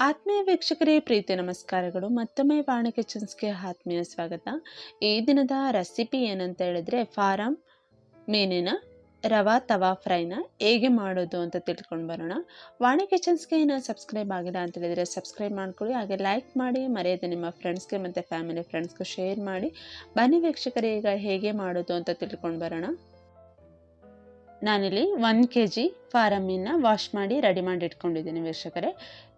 ಆತ್ಮೀಯ ವೀಕ್ಷಕರೇ, ಪ್ರೀತಿ ನಮಸ್ಕಾರಗಳು. ಮತ್ತೊಮ್ಮೆ ವಾಣಿ ಕಿಚನ್ಸ್ಗೆ ಆತ್ಮೀಯ ಸ್ವಾಗತ. ಈ ದಿನದ ರೆಸಿಪಿ ಏನಂತ ಹೇಳಿದ್ರೆ, ಫಾರಂ ಮೀನಿನ ರವಾ ತವಾ ಫ್ರೈನ ಹೇಗೆ ಮಾಡೋದು ಅಂತ ತಿಳ್ಕೊಂಡು ಬರೋಣ. ವಾಣಿ ಕಿಚನ್ಸ್ಗೆ ಏನೋ ಸಬ್ಸ್ಕ್ರೈಬ್ ಆಗಿದೆ ಅಂತ ಹೇಳಿದರೆ ಸಬ್ಸ್ಕ್ರೈಬ್ ಮಾಡ್ಕೊಳ್ಳಿ, ಹಾಗೆ ಲೈಕ್ ಮಾಡಿ, ಮರೆಯದೆ ನಿಮ್ಮ ಫ್ರೆಂಡ್ಸ್ಗೆ ಮತ್ತು ಫ್ಯಾಮಿಲಿ ಫ್ರೆಂಡ್ಸ್ಗೆ ಶೇರ್ ಮಾಡಿ. ಬನ್ನಿ ವೀಕ್ಷಕರೇ, ಈಗ ಹೇಗೆ ಮಾಡೋದು ಅಂತ ತಿಳ್ಕೊಂಡು ಬರೋಣ. ನಾನಿಲ್ಲಿ 1 kg ಫಾರಂ ಮೀನನ್ನ ವಾಶ್ ಮಾಡಿ ರೆಡಿ ಮಾಡಿ ಇಟ್ಕೊಂಡಿದ್ದೀನಿ ವೀಕ್ಷಕರೇ.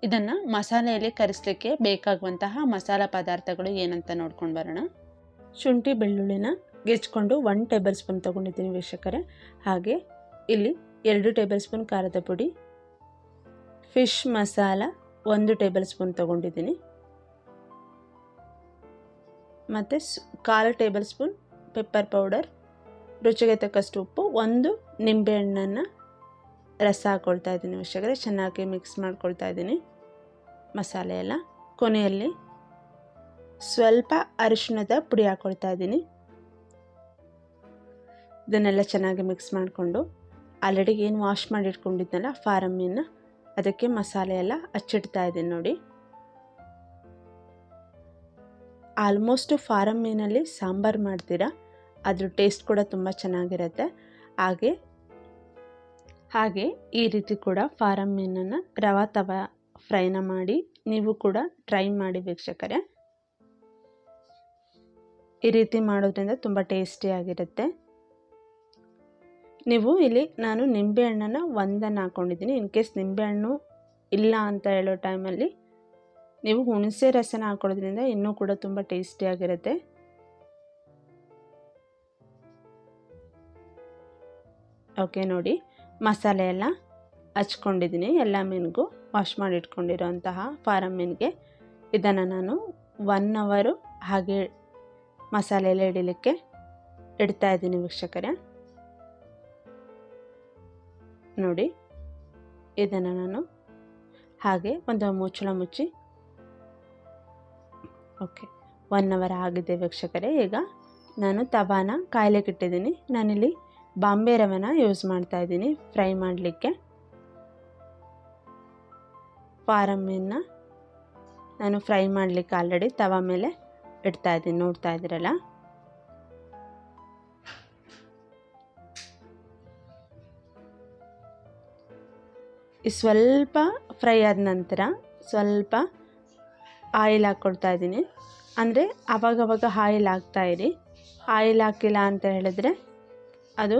ಇದನ್ನು ಮಸಾಲೆಯಲ್ಲಿ ಕರಿಸಲಿಕ್ಕೆ ಬೇಕಾಗುವಂತಹ ಮಸಾಲ ಪದಾರ್ಥಗಳು ಏನಂತ ನೋಡ್ಕೊಂಡು ಬರೋಣ. ಶುಂಠಿ ಬೆಳ್ಳುಳ್ಳಿನ ಗೆಜ್ಕೊಂಡು 1 ಟೇಬಲ್ ಸ್ಪೂನ್ ತೊಗೊಂಡಿದ್ದೀನಿ ವೀಕ್ಷಕರೇ. ಹಾಗೆ ಇಲ್ಲಿ 2 ಟೇಬಲ್ ಸ್ಪೂನ್ ಖಾರದ ಪುಡಿ, ಫಿಶ್ ಮಸಾಲ 1 ಟೇಬಲ್ ಸ್ಪೂನ್ ತೊಗೊಂಡಿದ್ದೀನಿ, ಮತ್ತು 1/4 ಟೇಬಲ್ ಸ್ಪೂನ್ ಪೆಪ್ಪರ್ ಪೌಡರ್, ರುಚಿಗೆ ತಕ್ಕಷ್ಟು ಉಪ್ಪು, 1 ನಿಂಬೆಹಣ್ಣನ್ನು ರಸ ಹಾಕ್ಕೊಳ್ತಾ ಇದ್ದೀನಿ ವೀಕ್ಷಕರೇ. ಚೆನ್ನಾಗಿ ಮಿಕ್ಸ್ ಮಾಡ್ಕೊಳ್ತಾ ಇದ್ದೀನಿ ಮಸಾಲೆ ಎಲ್ಲ. ಕೊನೆಯಲ್ಲಿ ಸ್ವಲ್ಪ ಅರಿಶಿಣದ ಪುಡಿ ಹಾಕ್ಕೊಳ್ತಾ ಇದ್ದೀನಿ. ಇದನ್ನೆಲ್ಲ ಚೆನ್ನಾಗಿ ಮಿಕ್ಸ್ ಮಾಡಿಕೊಂಡು ಆಲ್ರೆಡಿ ಏನು ವಾಶ್ ಮಾಡಿ ಇಟ್ಕೊಂಡಿದ್ನಲ್ಲ ಫಾರಂ ಮೀನನ್ನ, ಅದಕ್ಕೆ ಮಸಾಲೆ ಎಲ್ಲ ಹಚ್ಚಿಡ್ತಾ ಇದ್ದೀನಿ ನೋಡಿ. ಆಲ್ಮೋಸ್ಟ್ ಫಾರಂ ಮೀನಲ್ಲಿ ಸಾಂಬಾರು ಮಾಡ್ತೀರಾ, ಅದ್ರ ಟೇಸ್ಟ್ ಕೂಡ ತುಂಬ ಚೆನ್ನಾಗಿರುತ್ತೆ. ಹಾಗೆ ಈ ರೀತಿ ಕೂಡ ಫಾರಂ ಮೀನನ್ನು ರವಾ ತವಾ ಫ್ರೈನ ಮಾಡಿ ನೀವು ಕೂಡ ಟ್ರೈ ಮಾಡಿ ವೀಕ್ಷಕರೇ. ಈ ರೀತಿ ಮಾಡೋದ್ರಿಂದ ತುಂಬ ಟೇಸ್ಟಿಯಾಗಿರುತ್ತೆ. ನೀವು ಇಲ್ಲಿ ನಾನು ನಿಂಬೆಹಣ್ಣನ್ನು 1 ಹಾಕ್ಕೊಂಡಿದ್ದೀನಿ. ಇನ್ ಕೇಸ್ ನಿಂಬೆಹಣ್ಣು ಇಲ್ಲ ಅಂತ ಹೇಳೋ ಟೈಮಲ್ಲಿ ನೀವು ಹುಣಸೆ ರಸನ ಹಾಕೊಳ್ಳೋದ್ರಿಂದ ಇನ್ನೂ ಕೂಡ ತುಂಬ ಟೇಸ್ಟಿಯಾಗಿರುತ್ತೆ. ಓಕೆ ನೋಡಿ, ಮಸಾಲೆ ಎಲ್ಲ ಹಚ್ಕೊಂಡಿದ್ದೀನಿ ಎಲ್ಲ ಮೀನಿಗೂ. ವಾಶ್ ಮಾಡಿ ಇಟ್ಕೊಂಡಿರೋಂತಹ ಫಾರಂ ಮೀನಿಗೆ ಇದನ್ನು ನಾನು 1 ಅವರ್ ಹಾಗೆ ಮಸಾಲೆ ಎಲ್ಲ ಹಿಡಿಲಿಕ್ಕೆ ಇಡ್ತಾ ಇದ್ದೀನಿ ವೀಕ್ಷಕರೇ. ನೋಡಿ, ಇದನ್ನು ನಾನು ಹಾಗೆ ಒಂದು ಮುಚ್ಚಳ ಮುಚ್ಚಿ, ಓಕೆ 1 ಅವರ್ ಆಗಿದೆ ವೀಕ್ಷಕರೇ. ಈಗ ನಾನು ತವಾನ ಕಾಯ್ಲಿಕ್ಕೆ ಇಟ್ಟಿದ್ದೀನಿ. ನಾನಿಲ್ಲಿ ಬಾಂಬೆ ರವೆನ ಯೂಸ್ ಮಾಡ್ತಾ ಇದ್ದೀನಿ ಫ್ರೈ ಮಾಡಲಿಕ್ಕೆ. ಫಾರಂ ಮೀನನ್ನ ನಾನು ಫ್ರೈ ಮಾಡಲಿಕ್ಕೆ ಆಲ್ರೆಡಿ ತವಾ ಮೇಲೆ ಇಡ್ತಾ ಇದ್ದೀನಿ, ನೋಡ್ತಾ ಇದ್ದೀರಲ್ಲ. ಸ್ವಲ್ಪ ಫ್ರೈ ಆದ ನಂತರ ಸ್ವಲ್ಪ ಆಯಿಲ್ ಹಾಕ್ಕೊಳ್ತಾ ಇದ್ದೀನಿ. ಅಂದರೆ ಆವಾಗವಾಗ ಆಯಿಲ್ ಹಾಕ್ತಾಯಿರಿ. ಆಯಿಲ್ ಹಾಕಿಲ್ಲ ಅಂತ ಹೇಳಿದ್ರೆ ಅದು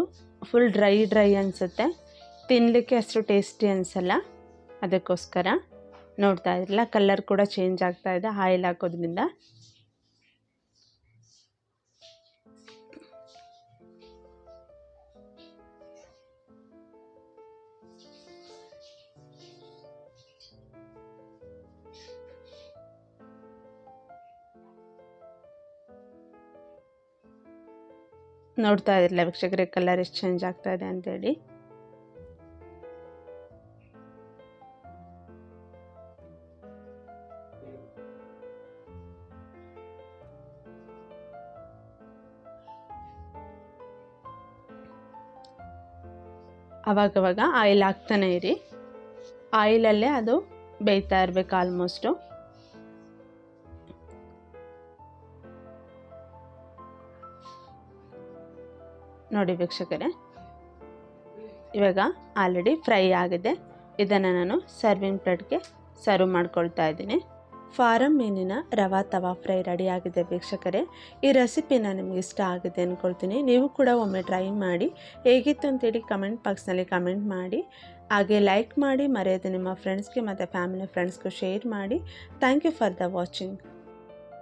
ಫುಲ್ ಡ್ರೈ ಅನಿಸುತ್ತೆ, ತಿನ್ನಲಿಕ್ಕೆ ಅಷ್ಟು ಟೇಸ್ಟಿ ಅನಿಸಲ್ಲ. ಅದಕ್ಕೋಸ್ಕರ ನೋಡ್ತಾ ಇದ್ರಲ್ಲ, ಕಲರ್ ಕೂಡ ಚೇಂಜ್ ಆಗ್ತಾ ಇದೆ ಆಯಿಲ್ ಹಾಕೋದ್ರಿಂದ. ನೋಡ್ತಾ ಇದ್ರಲ್ಲ ವೀಕ್ಷಕರೇ, ಕಲರ್ ಎಷ್ಟು ಚೇಂಜ್ ಆಗ್ತಾ ಇದೆ ಅಂತೇಳಿ. ಆವಾಗವಾಗ ಆಯಿಲ್ ಹಾಕ್ತಾನೆ ಇರಿ, ಆಯಿಲಲ್ಲೇ ಅದು ಬೇಯ್ತಾ ಇರಬೇಕು ಆಲ್ಮೋಸ್ಟು. ನೋಡಿ ವೀಕ್ಷಕರೇ, ಇವಾಗ ಆಲ್ರೆಡಿ ಫ್ರೈ ಆಗಿದೆ. ಇದನ್ನು ನಾನು ಸರ್ವಿಂಗ್ ಪ್ಲೇಟ್ಗೆ ಸರ್ವ್ ಮಾಡ್ಕೊಳ್ತಾ ಇದ್ದೀನಿ. ಫಾರಂ ಮೀನಿನ ರವಾ ತವಾ ಫ್ರೈ ರೆಡಿ ಆಗಿದೆ ವೀಕ್ಷಕರೇ. ಈ ರೆಸಿಪಿನ ನಿಮಗೆ ಇಷ್ಟ ಆಗಿದೆ ಅಂದ್ಕೊಳ್ತೀನಿ. ನೀವು ಕೂಡ ಒಮ್ಮೆ ಟ್ರೈ ಮಾಡಿ, ಹೇಗಿತ್ತು ಅಂತೇಳಿ ಕಮೆಂಟ್ ಬಾಕ್ಸ್ನಲ್ಲಿ ಕಮೆಂಟ್ ಮಾಡಿ, ಹಾಗೆ ಲೈಕ್ ಮಾಡಿ, ಮರೆಯದೆ ನಿಮ್ಮ ಫ್ರೆಂಡ್ಸ್ಗೆ ಮತ್ತು ಫ್ಯಾಮಿಲಿ ಫ್ರೆಂಡ್ಸ್ಗೂ ಶೇರ್ ಮಾಡಿ. Thank you for the watching.